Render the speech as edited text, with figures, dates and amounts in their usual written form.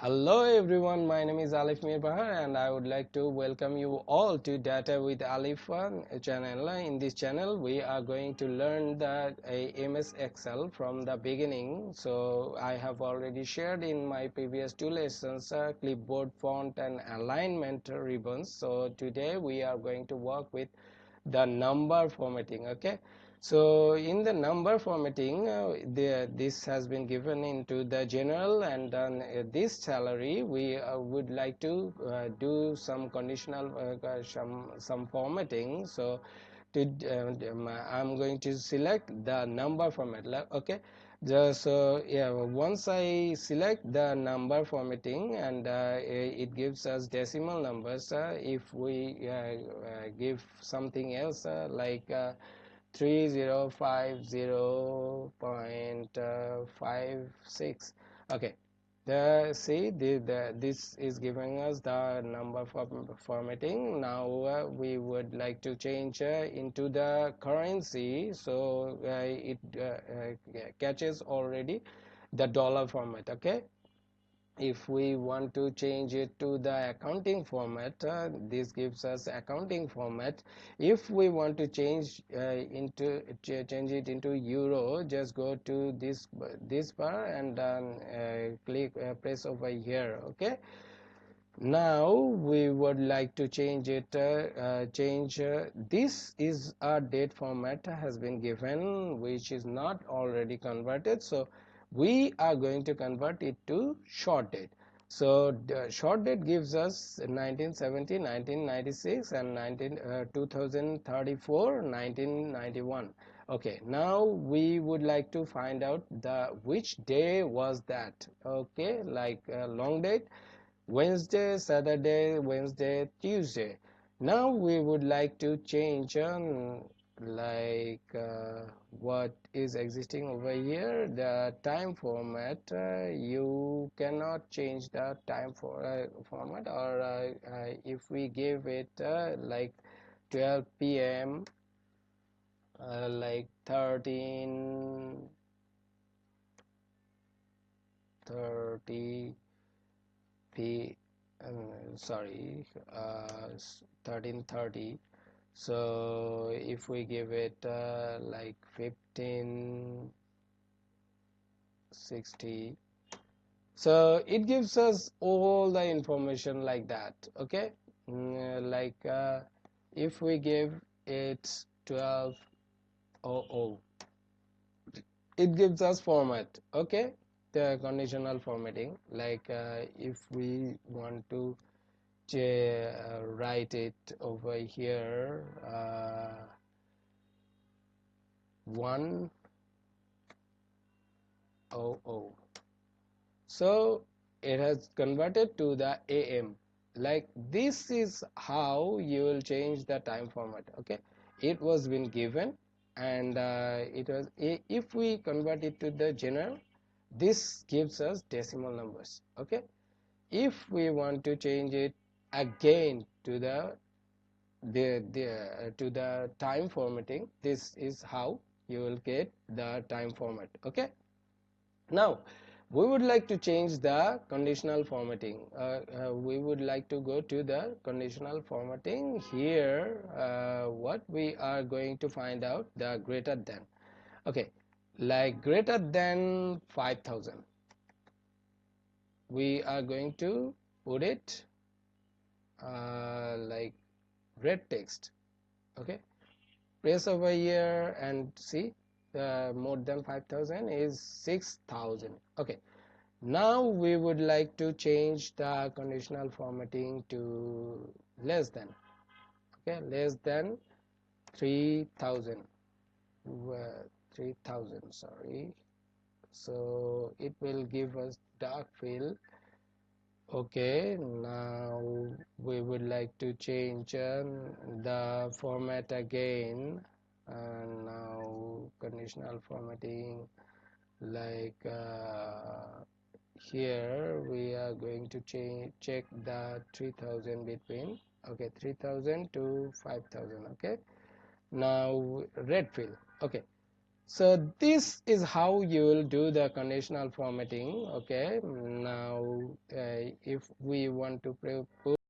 Hello everyone, my name is Alif Mir Bahar and I would like to welcome you all to Data with Alif channel. In this channel we are going to learn the MS Excel from the beginning. So I have already shared in my previous two lessons clipboard font and alignment ribbons. So today we are going to work with the number formatting. Okay, so in the number formatting, this has been given into the general, and then this salary we would like to do some conditional some formatting. So to I'm going to select the number format. Okay, just yeah, once I select the number formatting, and it gives us decimal numbers. If we give something else like 3050.56. Okay, this is giving us the number for formatting. Now we would like to change into the currency, so it catches already the dollar format. Okay, if we want to change it to the accounting format, this gives us accounting format. If we want to change change it into euro, just go to this bar and then click press over here. Okay, now we would like to change it this is a date format has been given, which is not already converted, so we are going to convert it to short date. So the short date gives us 1970, 1996, and 2034, 1991. Okay, now we would like to find out the which day was that. Okay, like long date, Wednesday, Saturday, Wednesday, Tuesday. Now we would like to change like what is existing over here, the time format. You cannot change the time format, or if we give it like 12 p.m. Like 13:30 p sorry 13:30. So if we give it like 15:60, so it gives us all the information like that. Okay, like if we give it 12:00, it gives us format. Okay, the conditional formatting, like if we want to write it over here 1:00, so it has converted to the AM. Like this is how you will change the time format. Okay, it was been given, and it was if we convert it to the general, this gives us decimal numbers. Okay, if we want to change it again to the time formatting, this is how you will get the time format. Okay, now we would like to change the conditional formatting. We would like to go to the conditional formatting. Here what we are going to find out, the greater than. Okay, like greater than 5000, we are going to put it like red text. Okay, press over here and see more than 5000 is 6000. Okay, now we would like to change the conditional formatting to less than. Okay, less than 3000, 3000, sorry. So it will give us dark field. Okay, now we would like to change the format again, and now conditional formatting, like here we are going to check the 3000 between. Okay, 3000 to 5000. Okay, now red fill. Okay, so this is how you will do the conditional formatting. Okay, now if we want to put